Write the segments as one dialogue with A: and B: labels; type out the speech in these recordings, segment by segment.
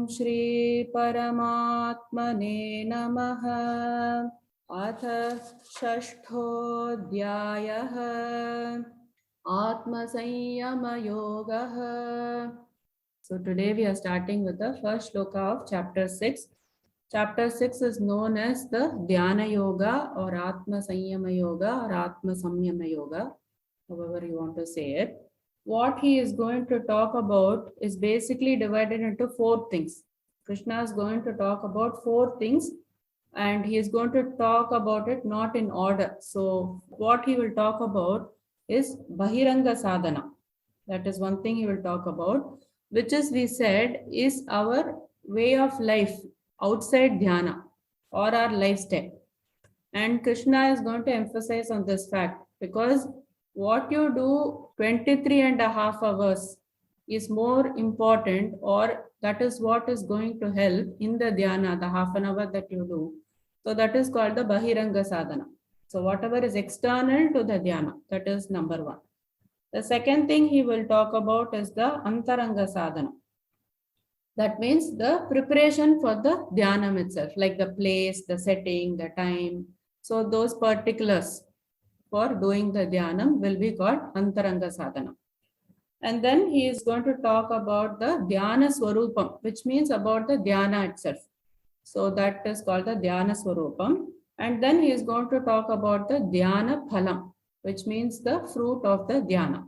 A: Shri Paramatmane Namaha. Atha Shashthodhyayah Atma Sanyama Yogaha. So today we are starting with the first shloka of chapter 6. Chapter 6 is known as the Dhyana Yoga or Atma Sanyama Yoga or Atma Samyama Yoga, however you want to say it. What he is going to talk about is basically divided into 4 things. Krishna is going to talk about 4 things and he is going to talk about it not in order. So what he will talk about is Bahiranga Sadhana. That is one thing he will talk about, which is, we said, is our way of life outside dhyana or our lifestyle. And Krishna is going to emphasize on this fact because what you do 23.5 hours is more important, or that is what is going to help in the dhyana, the half an hour that you do. So that is called the Bahiranga Sadhana. So whatever is external to the dhyana, that is number 1. The second thing he will talk about is the Antaranga Sadhana. That means the preparation for the dhyanam itself, like the place, the setting, the time. So those particulars for doing the dhyanam will be called Antaranga Sadhana. And then he is going to talk about the Dhyana Swarupam, which means about the dhyana itself. So that is called the Dhyana Swarupam. And then he is going to talk about the Dhyana Phalam, which means the fruit of the dhyana.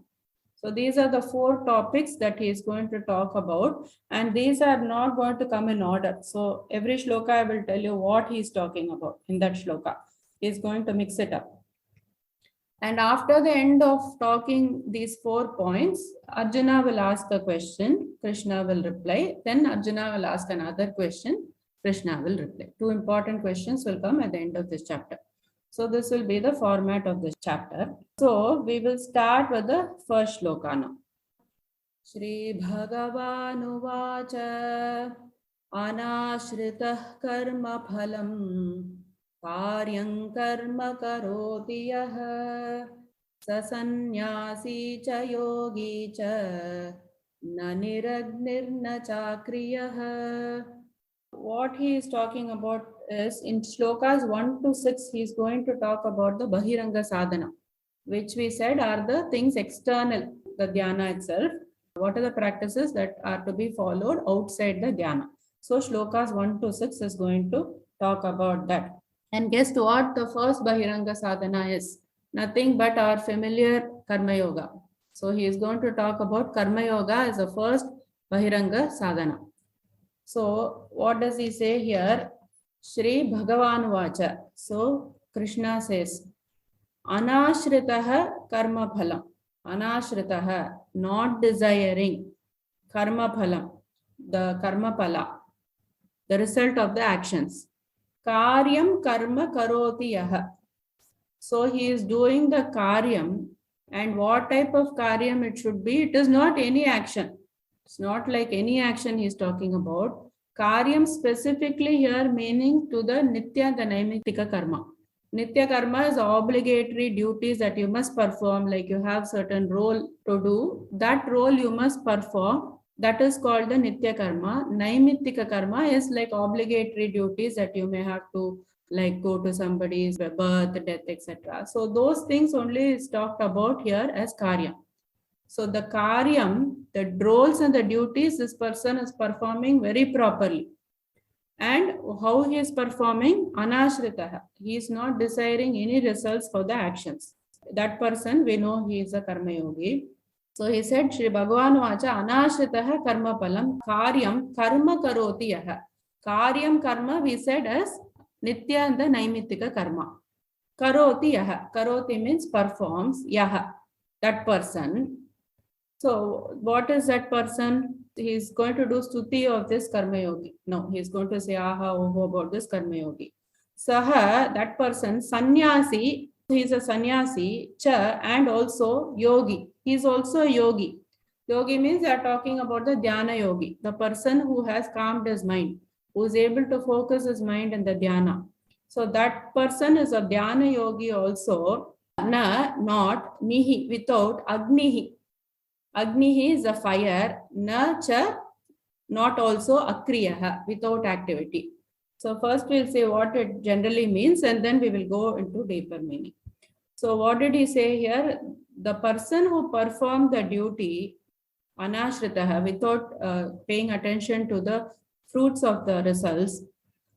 A: So these are the 4 topics that he is going to talk about, and these are not going to come in order. So every shloka I will tell you what he is talking about in that shloka. He is going to mix it up. And after the end of talking these 4 points, Arjuna will ask a question, Krishna will reply. Then Arjuna will ask another question, Krishna will reply. 2 important questions will come at the end of this chapter. So this will be the format of this chapter. So we will start with the first shloka now. Shri Bhagavan Uvacha Anashritah Karma Phalam Karyam Karma Karoti Yah Sasanyasi Cha Yogi Cha Na Niragnirna Chakriyah. What he is talking about is in shlokas 1 to 6, he is going to talk about the Bahiranga Sadhana, which we said are the things external, the dhyana itself. What are the practices that are to be followed outside the dhyana? So shlokas 1 to 6 is going to talk about that. And guess what the first Bahiranga Sadhana is? Nothing but our familiar Karma Yoga. So he is going to talk about Karma Yoga as the first Bahiranga Sadhana. So what does he say here? Shri Bhagavan Vacha. So Krishna says, Anashritaha Karma Phalam. Anashritaha, not desiring, Karma Phalam, the Karma Phala, the result of the actions. Karyam Karma Karoti Yaha. So he is doing the Karyam, and what type of Karyam it should be? It is not any action. It's not like any action he is talking about. Karyam specifically here meaning to the Nitya, the Naimittika Karma. Nitya Karma is obligatory duties that you must perform, like you have certain role to do. That role you must perform. That is called the Nitya Karma. Naimittika Karma is like obligatory duties that you may have to, like go to somebody's birth, death, etc. So those things only is talked about here as Karyam. So the Karyam, the roles and the duties, this person is performing very properly. And how he is performing? Anashritaha. He is not desiring any results for the actions. That person, we know he is a Karma Yogi. So he said, Shri Bhagavan Vacha Anashritaha Karma Palam Karyam Karma Karoti Yaha. Karyam Karma we said as Nitya and the Naimittika Karma. Karoti Yaha. Karoti means performs. Yaha. That person. So what is that person? He is going to do stuti of this Karma Yogi. No, he is going to say aha, oho about this Karma Yogi. Saha, that person, sannyasi, he is a sannyasi, cha, and also yogi. He is also a yogi. Yogi means they are talking about the dhyana yogi, the person who has calmed his mind, who is able to focus his mind in the dhyana. So that person is a dhyana yogi also. Na, not, nihi, without, agnihi. Agnihi is a fire, na cha not also akriyaha, without activity. So first we'll say what it generally means, and then we will go into deeper meaning. So what did he say here? The person who performed the duty anashritaha, without paying attention to the fruits of the results,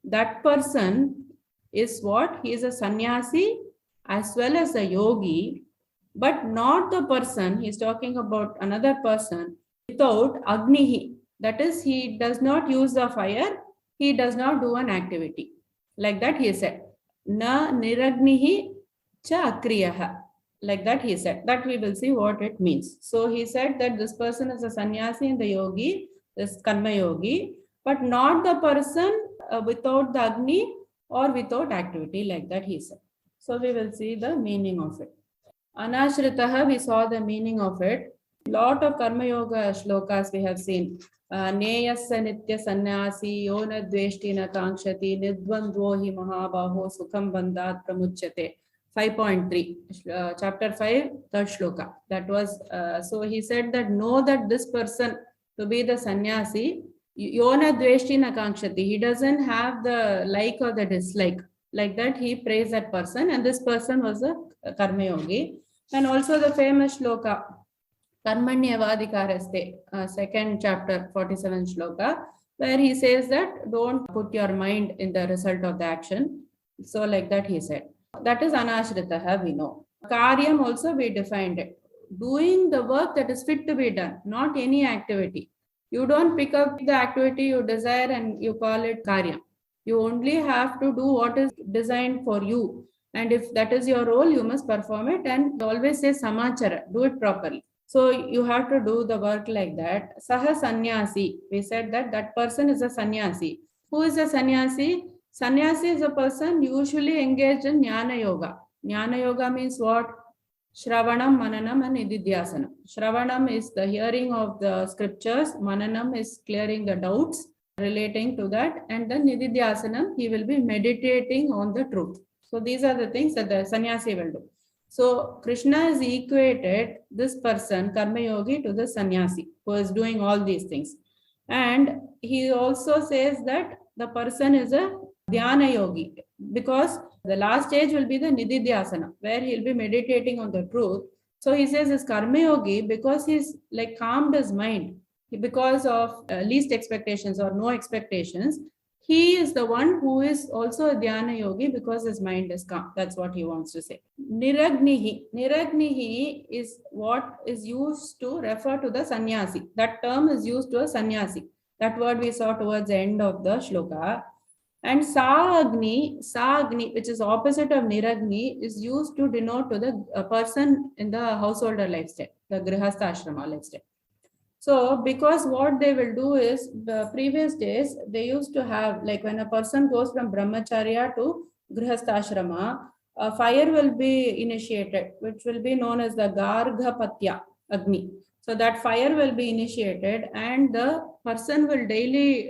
A: that person is what? He is a sannyasi as well as a yogi, but not the person, he's talking about another person, without agnihi. That is, he does not use the fire, he does not do an activity. Like that he said, na niragnihi cha akriyaha. Like that he said. That we will see what it means. So he said that this person is a sannyasi and the yogi, this karma yogi, but not the person without the agni or without activity. Like that he said. So we will see the meaning of it. Anashritaha, we saw the meaning of it. Lot of karma yoga shlokas we have seen. Neyasya nitya sannyasi yona dveshtina kankshati nidvandvo hi mahabaho sukham bandhat pramuchyate. 5.3, chapter 5, third shloka. That was, so he said that know that this person to be the sannyasi, yona dveshtina kankshati. He doesn't have the like or the dislike. Like that he praised that person, and this person was a karma yogi. And also the famous shloka, Karmanyavadikaraste, second chapter, 47 shloka, where he says that don't put your mind in the result of the action. So like that he said. That is anashritaha, we know. Karyam also we defined it. Doing the work that is fit to be done, not any activity. You don't pick up the activity you desire and you call it karyam. You only have to do what is designed for you. And if that is your role, you must perform it, and always say samachara, do it properly. So you have to do the work like that. Saha sannyasi, we said that that person is a sannyasi. Who is a sannyasi? Sannyasi is a person usually engaged in jnana yoga. Jnana yoga means what? Shravanam, Mananam and Nididhyasanam. Shravanam is the hearing of the scriptures. Mananam is clearing the doubts relating to that. And then Nididhyasanam, he will be meditating on the truth. So these are the things that the sannyasi will do. So Krishna has equated this person, Karma Yogi, to the sannyasi who is doing all these things. And he also says that the person is a dhyana yogi, because the last stage will be the nididhyasana, where he'll be meditating on the truth. So he says his karma yogi because he's like calmed his mind because of least expectations or no expectations. He is the one who is also a dhyana yogi because his mind is calm. That's what he wants to say. Niragnihi. Niragnihi is what is used to refer to the sannyasi. That term is used to a sannyasi. That word we saw towards the end of the shloka. And Sa-Agni, which is opposite of Niragni, is used to denote to the person in the householder lifestyle, the Grihastha Ashrama lifestyle. So, because what they will do is, the previous days, they used to have, like when a person goes from Brahmacharya to Grihastha Ashrama, a fire will be initiated, which will be known as the Garghapatya Agni. So that fire will be initiated, and the person will daily,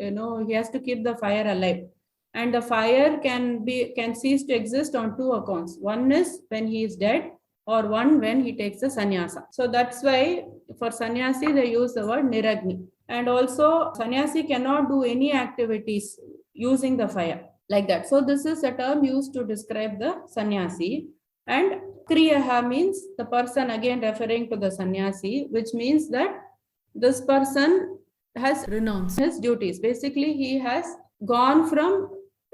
A: he has to keep the fire alive. And the fire can cease to exist on two accounts. One is when he is dead, or one when he takes the sannyasa. So that's why for sannyasi they use the word niragni. And also sannyasi cannot do any activities using the fire, like that. So this is a term used to describe the sannyasi. And kriyaha means the person, again referring to the sannyasi, which means that this person has renounced his duties. Basically, he has gone from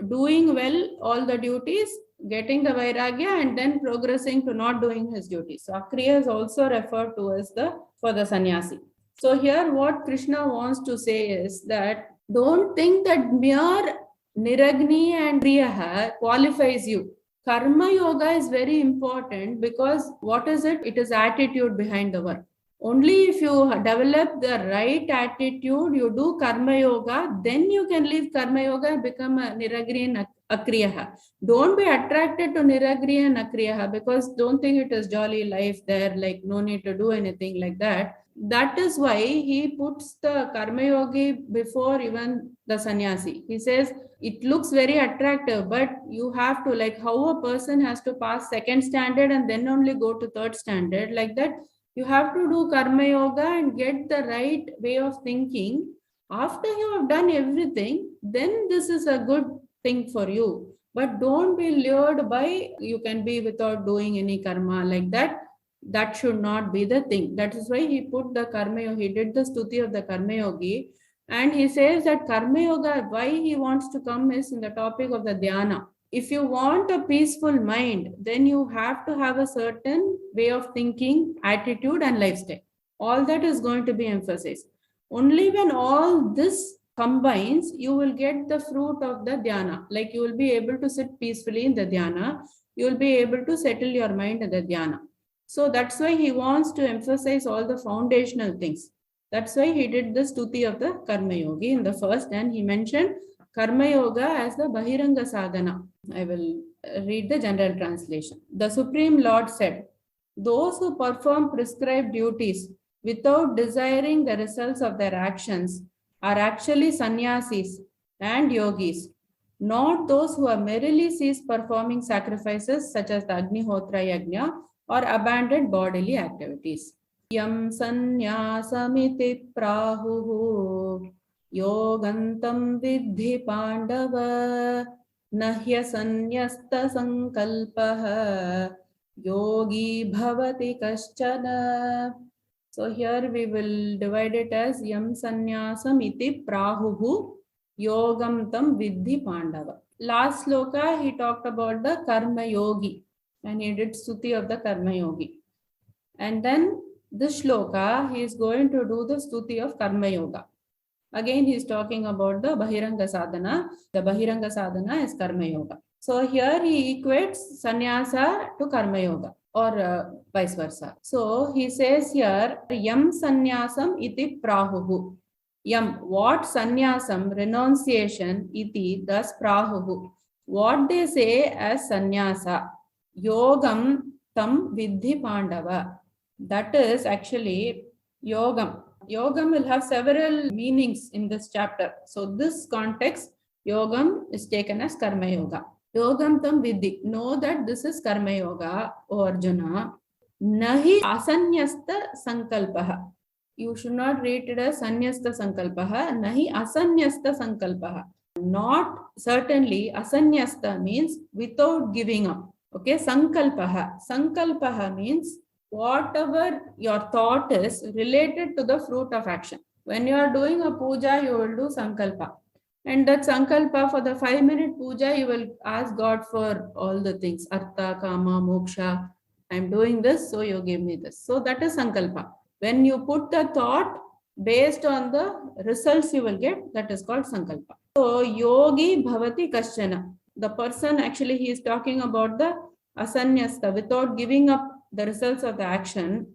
A: doing well all the duties, getting the vairagya, and then progressing to not doing his duties. So akriya is also referred to as for the sannyasi. So here what Krishna wants to say is that don't think that mere niragni and kriya qualifies you. Karma yoga is very important because what is it? It is attitude behind the work. Only if you develop the right attitude, you do karma yoga, then you can leave karma yoga and become a niragri and akriyaha. Don't be attracted to niragri and akriyaha, because don't think it is jolly life there, like no need to do anything like that. That is why he puts the karma yogi before even the sannyasi. He says it looks very attractive, but you have to, like how a person has to pass second standard and then only go to third standard, like that. You have to do karma yoga and get the right way of thinking. After you have done everything, then this is a good thing for you. But don't be lured by you can be without doing any karma like that. That should not be the thing. That is why he put the karma yogi. He did the stuti of the karma yogi, and he says that karma yoga, why he wants to come is in the topic of the dhyana. If you want a peaceful mind, then you have to have a certain way of thinking, attitude, and lifestyle. All that is going to be emphasized. Only when all this combines, you will get the fruit of the dhyana. Like you will be able to sit peacefully in the dhyana. You will be able to settle your mind in the dhyana. So that's why he wants to emphasize all the foundational things. That's why he did the stuti of the Karma Yogi in the first, and he mentioned Karma Yoga as the Bahiranga Sadhana. I will read the general translation. The Supreme Lord said, those who perform prescribed duties without desiring the results of their actions are actually sannyasis and yogis, not those who are merely ceased performing sacrifices such as the Agnihotra Yajna or abandoned bodily activities. Yam sanyasamiti prahuhu yogantam vidhi pandava nahya sanyasta sankalpaha yogi bhavati kaschana. So here we will divide it as yam sannyasam iti prahuhu yogam tam vidhi pandava. Last sloka he talked about the karma yogi, and he did stuti of the karma yogi. And then this shloka he is going to do the stuti of karma yoga. Again he is talking about the bahiranga sadhana. The bahiranga sadhana is karma yoga. So here he equates sannyasa to karma yoga, or vice versa. So he says here, yam sannyasam iti prahuhu. Yam, what sannyasam, renunciation, iti, thus prahuhu. What they say as sannyasa, yogam tam vidhi pandava. That is actually yogam. Yogam will have several meanings in this chapter. So this context, yogam is taken as karma yoga. Yogam tam vidhi. Know that this is karma yoga, O Arjuna. Nahi asanyasta sankalpaha. You should not read it as sanyasta sankalpaha. Nahi asanyasta sankalpaha. Not certainly. Asanyasta means without giving up. Okay, sankalpaha. Sankalpaha means whatever your thought is related to the fruit of action. When you are doing a puja, you will do sankalpa. And that sankalpa, for the 5-minute puja, you will ask God for all the things. Artha, Kama, Moksha. I am doing this, so you give me this. So that is sankalpa. When you put the thought based on the results you will get, that is called sankalpa. So yogi bhavati kaschana. The person, actually he is talking about the asanyasta, without giving up the results of the action.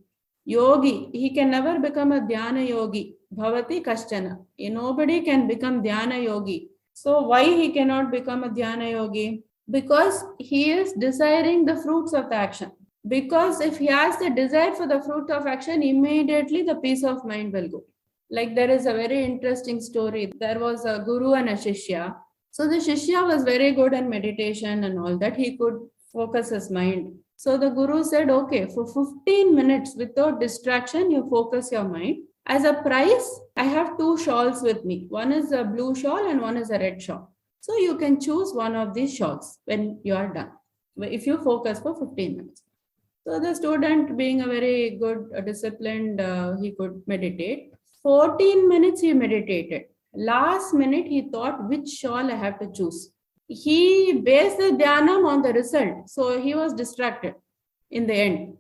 A: Yogi, he can never become a dhyana yogi. Bhavati kaschana. Nobody can become dhyana yogi. So why he cannot become a dhyana yogi? Because he is desiring the fruits of the action. Because if he has the desire for the fruit of action, immediately the peace of mind will go. Like there is a very interesting story. There was a guru and a shishya. So the shishya was very good in meditation and all that. He could focus his mind. So the guru said, okay, for 15 minutes without distraction, you focus your mind. As a prize, I have 2 shawls with me. One is a blue shawl and one is a red shawl. So you can choose one of these shawls when you are done, if you focus for 15 minutes. So the student, being a very good, disciplined, he could meditate. 14 minutes he meditated. Last minute he thought, which shawl I have to choose. He based the dhyanam on the result. So he was distracted in the end.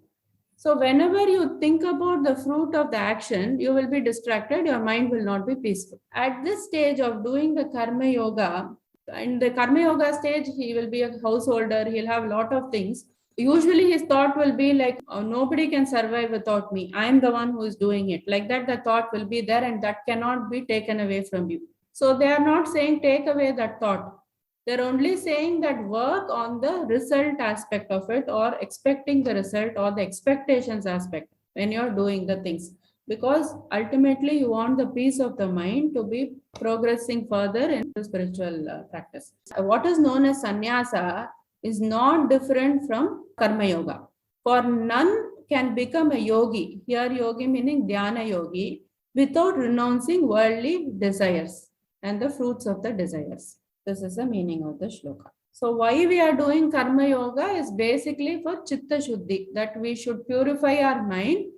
A: So whenever you think about the fruit of the action, you will be distracted. Your mind will not be peaceful. At this stage of doing the karma yoga, in the karma yoga stage, he will be a householder. He'll have a lot of things. Usually his thought will be like, oh, nobody can survive without me. I am the one who is doing it. Like that, the thought will be there and that cannot be taken away from you. So they are not saying take away that thought. They're only saying that work on the result aspect of it, or expecting the result, or the expectations aspect when you're doing the things. Because ultimately you want the peace of the mind to be progressing further in the spiritual practice. What is known as sannyasa is not different from karma yoga. For none can become a yogi. Here yogi meaning dhyana yogi. without renouncing worldly desires and the fruits of the desires. This is the meaning of the shloka. So why we are doing karma yoga is basically for chitta shuddhi, that we should purify our mind.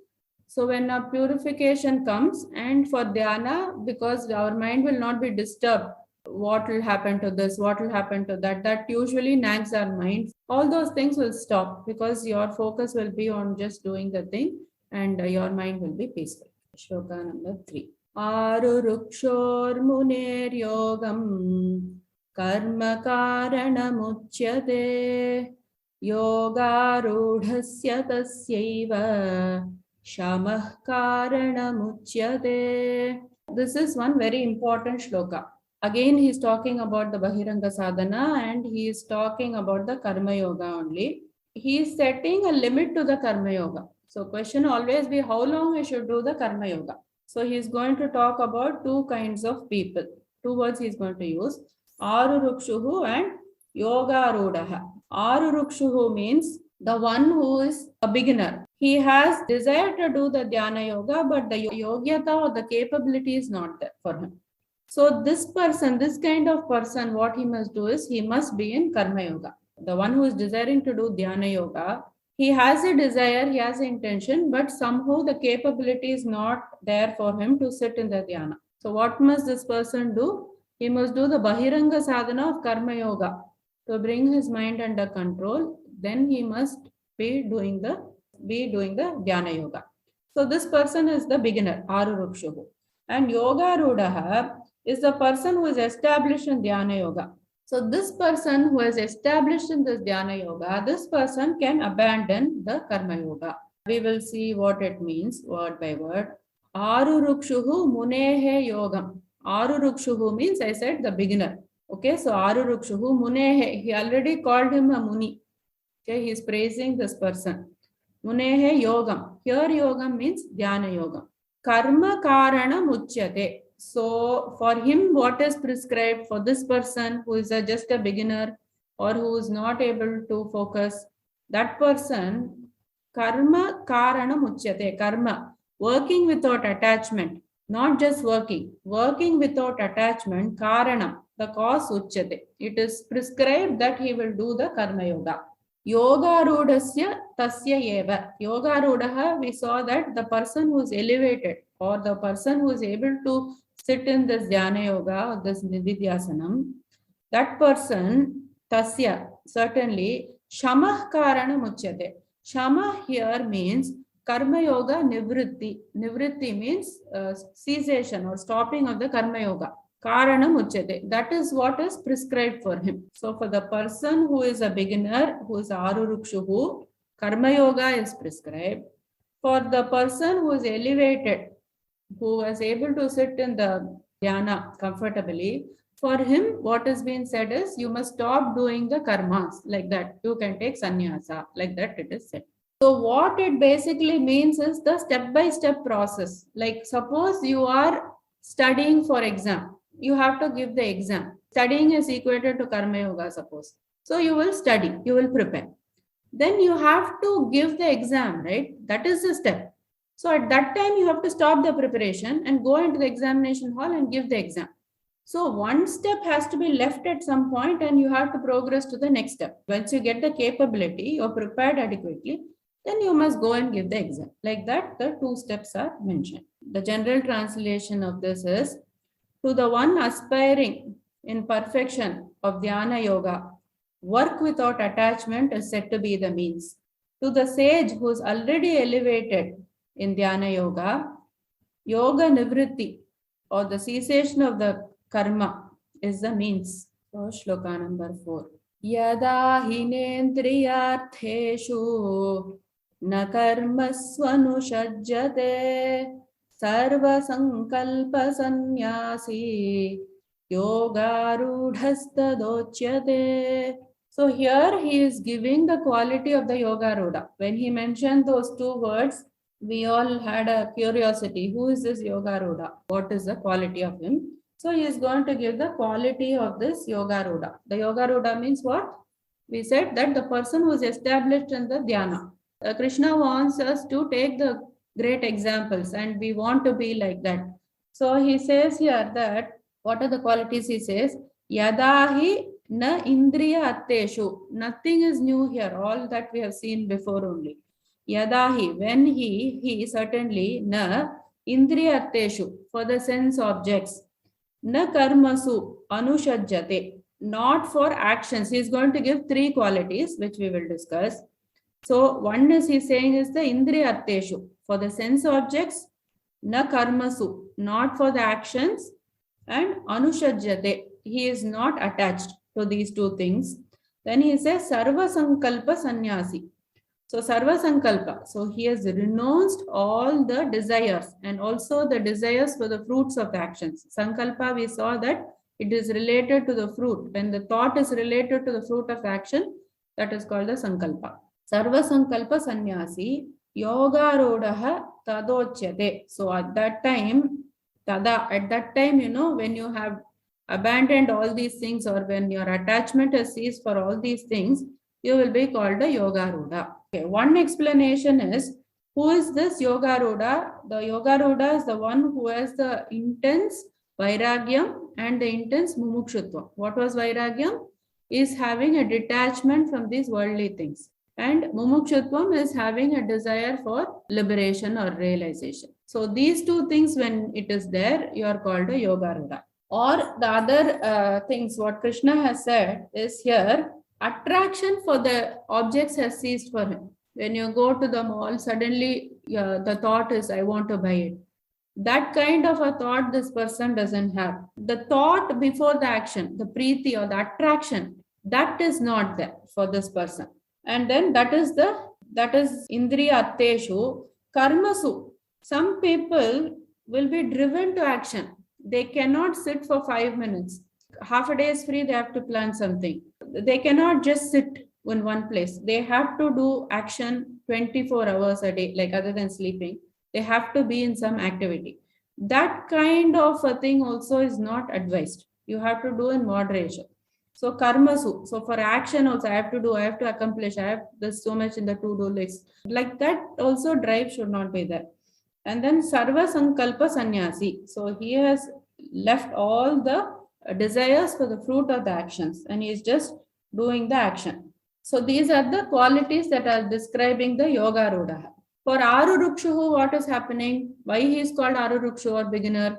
A: So when a purification comes, and for dhyana, because our mind will not be disturbed, what will happen to this, what will happen to that, that usually nags our mind. All those things will stop because your focus will be on just doing the thing, and your mind will be peaceful. Shloka number 3. Arurukshormuneryogam karma karanamuchyate yogarudhasya tasyaiva shamah karanamuchyate. This is one very important shloka. Again, he is talking about the Bahiranga sadhana, and he is talking about the karma yoga only. He is setting a limit to the karma yoga. So question always be how long we should do the karma yoga. So he is going to talk about two kinds of people. Two words he is going to use. Arurukshuhu and yogarudaha. Arurukshuhu means the one who is a beginner. He has desire to do the dhyana yoga, but the yogyata or the capability is not there for him. So this person, this kind of person, what he must do is he must be in karma yoga. The one who is desiring to do dhyana yoga, he has a desire, he has an intention, but somehow the capability is not there for him to sit in the dhyana. So what must this person do? He must do the Bahiranga sadhana of karma yoga to bring his mind under control. Then he must be doing the dhyana yoga. So this person is the beginner, Arurukshuhu. And yogarudaha is the person who is established in dhyana yoga. So this person who is established in this dhyana yoga, this person can abandon the karma yoga. We will see what it means word by word. Arurukshuhu munehe yogam. Arurukshuhu means, I said, the beginner. Okay, so Arurukshuhu munehe, he already called him a muni. Okay, he is praising this person. Munehe yogam. Here yogam means dhyana yoga. Karma karana muchyate. So for him, what is prescribed for this person who is just a beginner or who is not able to focus, that person, karma karana muchyate. Karma, working without attachment, not just working without attachment, karana, the cause uchyate. It is prescribed that he will do the karma yoga. Yogarudhasya tasya eva. Yogarudaha, we saw that the person who is elevated or the person who is able to sit in this dhyana yoga or this nididhyasanam, that person, tasya, certainly, shamah karana muchyate. Shama here means karma yoga nivritti. Nivritti means cessation or stopping of the karma yoga. Karana muchyate. That is what is prescribed for him. So for the person who is a beginner, who is Arurukshuhu, karma yoga is prescribed. For the person who is elevated, who was able to sit in the dhyana comfortably, for him what is being said is you must stop doing the karmas, like that. You can take sannyasa, like that it is said. So what it basically means is the step-by-step process. Like suppose you are studying for exam. You have to give the exam. Studying is equated to karma yoga, suppose. So you will study, you will prepare. Then you have to give the exam, right? That is the step. So at that time, you have to stop the preparation and go into the examination hall and give the exam. So one step has to be left at some point and you have to progress to the next step. Once you get the capability, you're prepared adequately, then you must go and give the exam. Like that, the two steps are mentioned. The general translation of this is, to the one aspiring in perfection of dhyana yoga, work without attachment is said to be the means. To the sage who is already elevated in dhyana yoga, yoga nivritti or the cessation of the karma is the means. So shloka number 4. Yada hinendriyartheshu na karmasvanushajjate sarva sankalpa sannyasi yogarudhastadochyate. So here he is giving the quality of the yogaruda. When he mentioned those two words, we all had a curiosity. Who is this yogaruda? What is the quality of him? So he is going to give the quality of this yogaruda. The yogaruda means what? We said that the person who is established in the dhyana. Krishna wants us to take the great examples, and we want to be like that. So he says here that what are the qualities? He says, Yadahi na indriya atteshu. Nothing is new here. All that we have seen before only. Yadahi, when he certainly na indriya atteshu, for the sense objects. Na karmasu anushajjate, not for actions. He is going to give three qualities which we will discuss. So one is he's saying is the indriya atteshu, for the sense objects, na karmasu, not for the actions, and anushajjate, he is not attached to these two things. Then he says sarva sankalpa sannyasi. So sarva sankalpa, so he has renounced all the desires and also the desires for the fruits of the actions. Sankalpa, we saw that it is related to the fruit. When the thought is related to the fruit of action, that is called the sankalpa. Sarva sankalpa sannyasi yoga rodaha tadochyate. So at that time, you know, when you have abandoned all these things, or when your attachment has ceased for all these things, you will be called a yoga roda. Okay, one explanation is, who is this yoga roda? The yoga roda is the one who has the intense vairagyam and the intense mumukshutva. What was vairagyam? Is having a detachment from these worldly things. And mumukshutvam is having a desire for liberation or realization. So these two things, when it is there, you are called a yoga roda. Or the other things, what Krishna has said is here, attraction for the objects has ceased for him. When you go to the mall, suddenly the thought is, I want to buy it. That kind of a thought this person doesn't have. The thought before the action, the preeti or the attraction, that is not there for this person. And then that is indriya atteshu. Karmasu, some people will be driven to action. They cannot sit for 5 minutes. Half a day is free, they have to plan something. They cannot just sit in one place. They have to do action 24 hours a day, like other than sleeping. They have to be in some activity. That kind of a thing also is not advised. You have to do in moderation. So karmasu, so for action also I have to accomplish, I have this so much in the to-do list. Like that also drive should not be there. And then sarva sankalpa sannyasi. So he has left all the desires for the fruit of the actions and he is just doing the action. So these are the qualities that are describing the yoga roda. For Arurukshuhu, what is happening? Why he is called Arurukshu or beginner?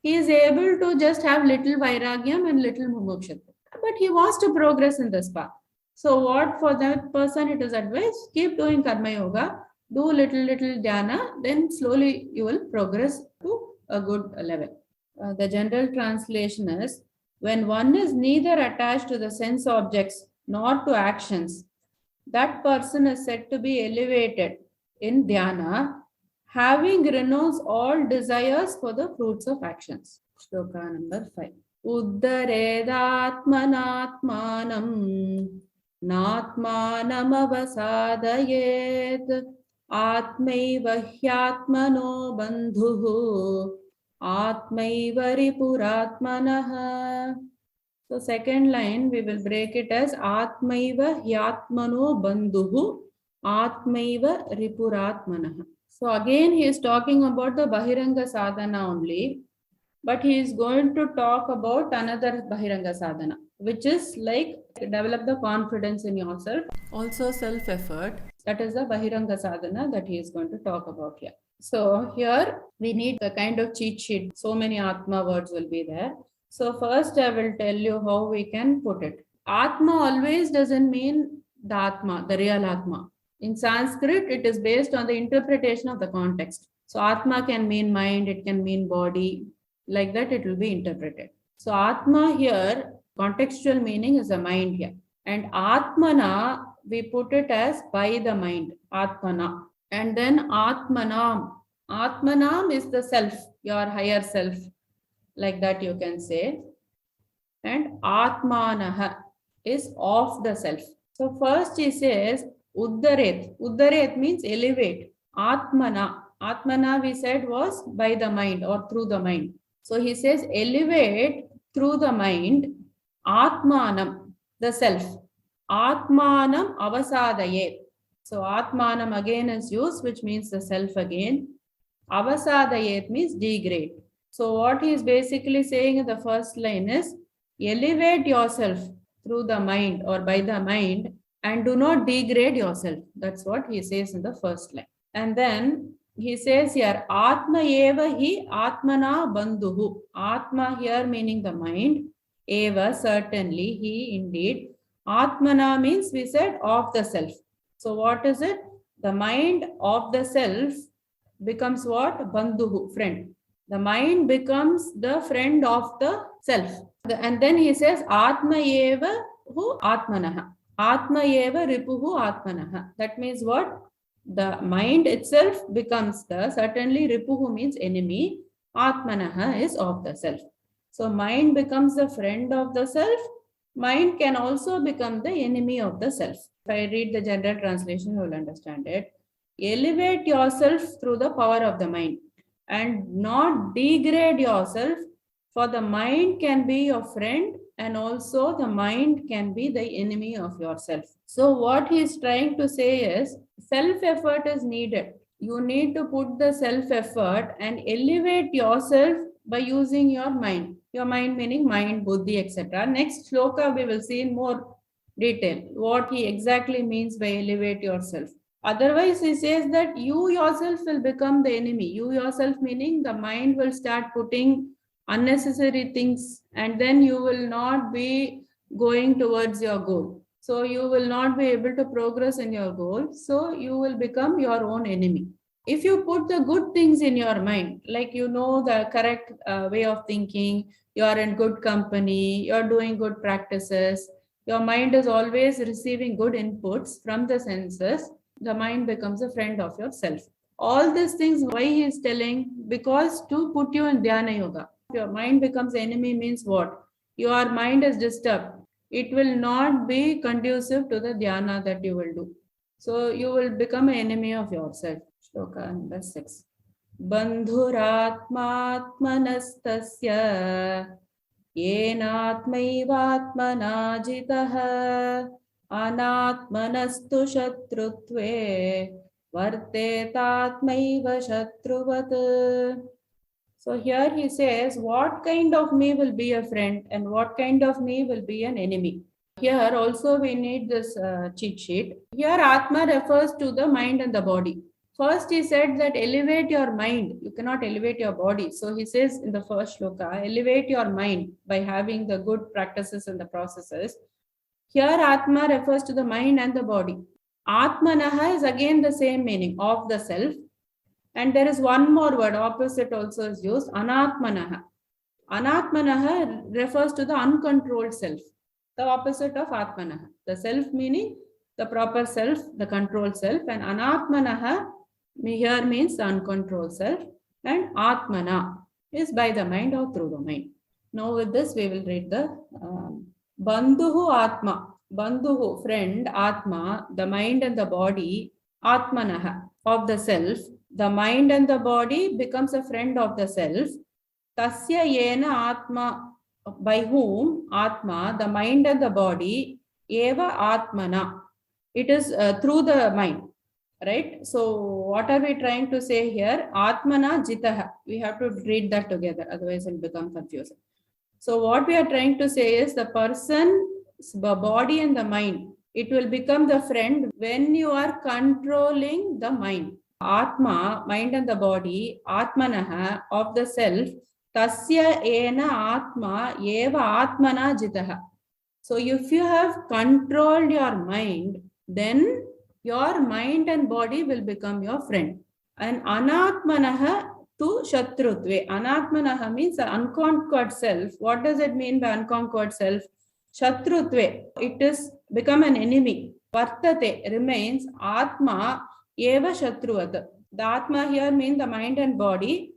A: He is able to just have little vairagyam and little mumukshutva. But he wants to progress in this path. So what for that person it is advised? Keep doing karma yoga, do little dhyana, then slowly you will progress to a good level. The general translation is, when one is neither attached to the sense objects nor to actions, that person is said to be elevated in dhyana, having renounced all desires for the fruits of actions. Shloka number 5. Uddaredatmanatmanam natmanam avasadayet atmaiva hyatmano bandhuhu atmaiva ripuratmanah. So second line we will break it as atmaiva hyatmano bandhuhu atmaiva ripuratmanah. So again he is talking about the bahiranga sadhana only. But he is going to talk about another bahiranga sadhana, which is like develop the confidence in yourself, also self-effort. That is the bahiranga sadhana that he is going to talk about here. So here we need a kind of cheat sheet. So many Atma words will be there. So first I will tell you how we can put it. Atma always doesn't mean the Atma, the real Atma. In Sanskrit, it is based on the interpretation of the context. So Atma can mean mind, it can mean body. Like that it will be interpreted. So Atma here, contextual meaning is the mind here. And Atmana, we put it as by the mind, Atmana. And then Atmanam. Atmanam is the self, your higher self. Like that you can say. And Atmanaha is of the self. So first he says, Uddaret. Uddaret means elevate. Atmana. Atmana we said was by the mind or through the mind. So he says, elevate through the mind, Atmanam, the self. Atmanam avasadaye. So Atmanam again is used, which means the self again. Avasadayet means degrade. So what he is basically saying in the first line is, elevate yourself through the mind or by the mind and do not degrade yourself. That's what he says in the first line. And then he says here, Atma eva hi atmana bandhuhu. Atma here meaning the mind. Eva, certainly, he indeed. Atmana means, we said, of the self. So what is it? The mind of the self becomes what? Bandhuhu, friend. The mind becomes the friend of the self. And then he says, Atma eva hu atmanaha. Atma eva ripuhu atmanaha. That means what? The mind itself becomes the, certainly ripuhu means enemy. Atmanaha is of the self. So mind becomes the friend of the self. Mind can also become the enemy of the self. If I read the general translation, you will understand it. Elevate yourself through the power of the mind and not degrade yourself, for the mind can be your friend and also the mind can be the enemy of yourself. So what he is trying to say is, self-effort is needed. You need to put the self-effort and elevate yourself by using your mind. Your mind meaning mind, buddhi, etc. Next shloka we will see in more detail what he exactly means by elevate yourself. Otherwise, he says that you yourself will become the enemy. You yourself meaning the mind will start putting unnecessary things and then you will not be going towards your goal. So you will not be able to progress in your goal. So you will become your own enemy. If you put the good things in your mind, like you know the correct way of thinking, you are in good company, you are doing good practices, your mind is always receiving good inputs from the senses, the mind becomes a friend of yourself. All these things, why he is telling? Because to put you in dhyana yoga. Your mind becomes enemy means what? Your mind is disturbed. It will not be conducive to the dhyana that you will do. So you will become an enemy of yourself. Shloka number 6. Bandhuratmatmanastasya yenatmaivatmana jitah anatmanastu shatrutve vartetatmaiva shatruvat. So here he says, what kind of me will be a friend and what kind of me will be an enemy. Here also we need this cheat sheet. Here Atma refers to the mind and the body. First he said that elevate your mind. You cannot elevate your body. So he says in the first shloka, elevate your mind by having the good practices and the processes. Here Atma refers to the mind and the body. Atmanaha is again the same meaning, of the self. And there is one more word, opposite also is used, anatmanaha. Anatmanaha refers to the uncontrolled self, the opposite of atmanaha. The self meaning the proper self, the controlled self, and anatmanaha here means the uncontrolled self, and atmana is by the mind or through the mind. Now with this we will read the bandhuhu atma. Bandhuhu, friend, atma, the mind and the body, atmanaha, of the self. The mind and the body becomes a friend of the self. Tasya yena atma, by whom atma, the mind and the body, eva atmana. It is through the mind, right? So what are we trying to say here? Atmana jitaha. We have to read that together, otherwise it will become confusing. So what we are trying to say is the person's body and the mind, it will become the friend when you are controlling the mind. Atma, mind and the body, atmanaha, of the self, tasya ena atma eva atmana jitaha. So if you have controlled your mind, then your mind and body will become your friend. And anatmanaha to shatrutve. Anatmanaha means the unconquered self. What does it mean by unconquered self? Shatrutve. It is become an enemy. Vartate remains atma eva shatruvat. The atma here means the mind and body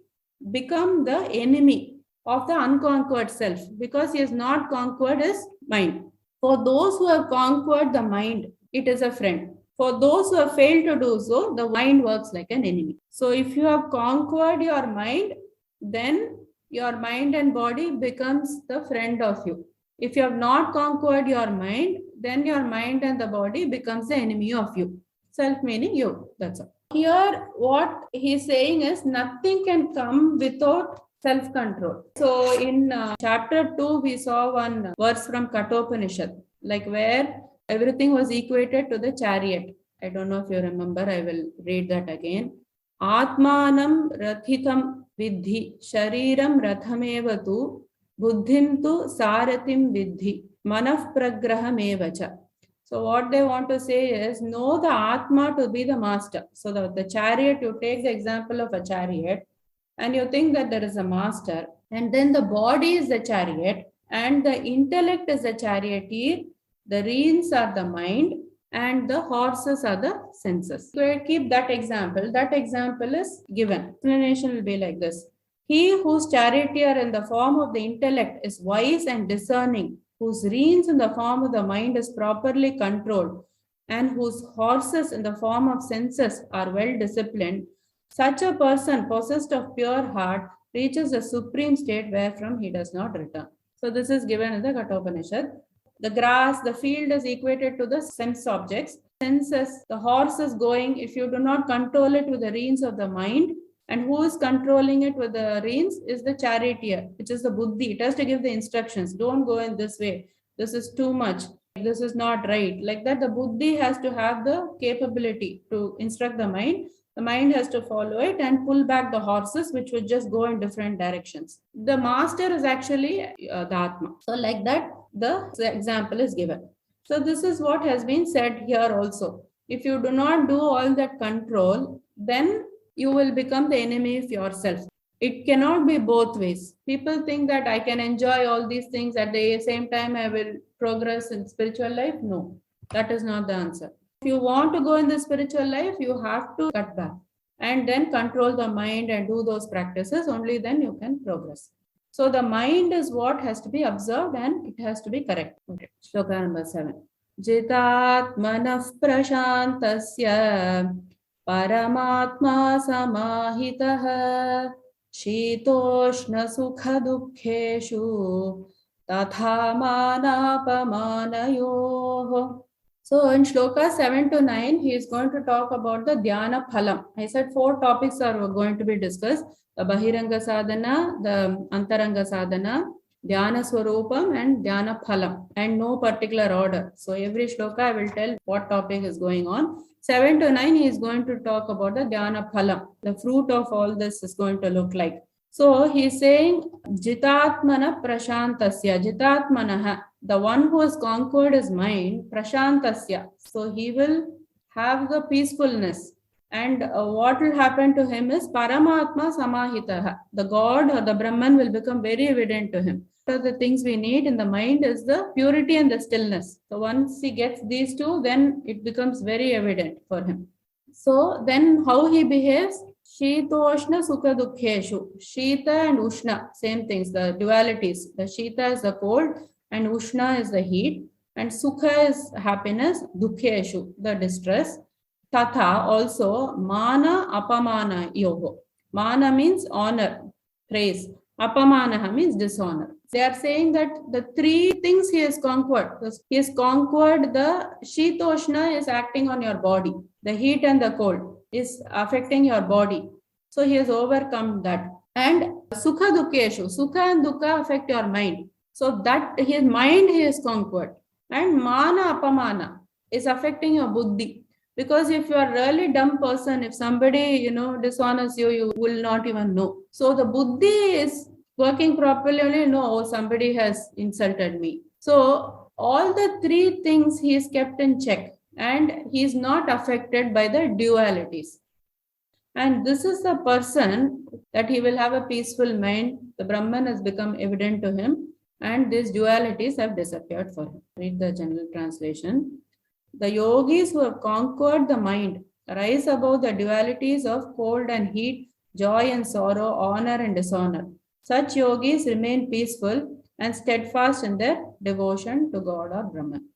A: become the enemy of the unconquered self because he has not conquered his mind. For those who have conquered the mind, it is a friend. For those who have failed to do so, the mind works like an enemy. So if you have conquered your mind, then your mind and body becomes the friend of you. If you have not conquered your mind, then your mind and the body becomes the enemy of you. Self meaning you. That's all. Here, what he's saying is nothing can come without self-control. So in chapter 2, we saw one verse from Kathopanishad, like where everything was equated to the chariot. I don't know if you remember, I will read that again. Atmanam rathitam vidhi shariram rathamevatu buddhim tu saratim vidhi manaf pragrahamevacha. So what they want to say is, know the Atma to be the master. So the chariot, you take the example of a chariot and you think that there is a master, and then the body is the chariot and the intellect is the charioteer, the reins are the mind and the horses are the senses. So keep that example. That example is given. Explanation will be like this. He whose charioteer in the form of the intellect is wise and discerning, whose reins in the form of the mind is properly controlled, and whose horses in the form of senses are well disciplined, such a person possessed of pure heart reaches the supreme state wherefrom he does not return. So this is given in the Kathopanishad. The grass, the field is equated to the sense objects. Senses, the horse is going, if you do not control it with the reins of the mind, and who is controlling it with the reins is the charioteer, which is the buddhi. It has to give the instructions. Don't go in this way. This is too much. This is not right. Like that, the buddhi has to have the capability to instruct the mind. The mind has to follow it and pull back the horses, which would just go in different directions. The master is actually the Atma. So like that, the example is given. So this is what has been said here also. If you do not do all that control, then you will become the enemy of yourself. It cannot be both ways. People think that I can enjoy all these things at the same time I will progress in spiritual life. No, that is not the answer. If you want to go in the spiritual life, you have to cut back and then control the mind and do those practices. Only then you can progress. So the mind is what has to be observed and it has to be correct. Okay. Shloka number 7. Jitatmanah prashantasya Paramatma samahitah Shitoshna sukha dukkheshu Tatha manapamanayoh. So in shloka 7 to 9, he is going to talk about the dhyana phalam. I said 4 topics are going to be discussed. The bahiranga sadhana, the antaranga sadhana, dhyana swarupam and dhyana phalam, and no particular order. So every shloka I will tell what topic is going on. 7 to 9, he is going to talk about the dhyana phalam. The fruit of all this is going to look like. So he is saying, Jitatmana prashantasya, Jitatmanaha, the one who has conquered his mind, prashantasya. So he will have the peacefulness. And what will happen to him is Paramatma samahitaha. The God or the Brahman will become very evident to him. So the things we need in the mind is the purity and the stillness. So once he gets these two, then it becomes very evident for him. So then how he behaves? Shitoshna sukha dukkheshu. Shita and Ushna, same things, the dualities. The Shita is the cold and Ushna is the heat. And Sukha is happiness, dukkheshu, the distress. Tatha also mana apamana yoho. Mana means honor, praise. Apamanaha means dishonor. They are saying that the 3 things he has conquered. He has conquered the Shitoshna is acting on your body. The heat and the cold is affecting your body. So he has overcome that. And Sukha Dukkheshu. Sukha and Dukkha affect your mind. So that his mind he has conquered. And Mana Apamana is affecting your buddhi. Because if you are a really dumb person, if somebody, dishonors you, you will not even know. So the buddhi is working properly, only know somebody has insulted me. So all the 3 things he is kept in check and he is not affected by the dualities. And this is the person that he will have a peaceful mind. The Brahman has become evident to him and these dualities have disappeared for him. Read the general translation. The yogis who have conquered the mind rise above the dualities of cold and heat, joy and sorrow, honor and dishonor. Such yogis remain peaceful and steadfast in their devotion to God or Brahman.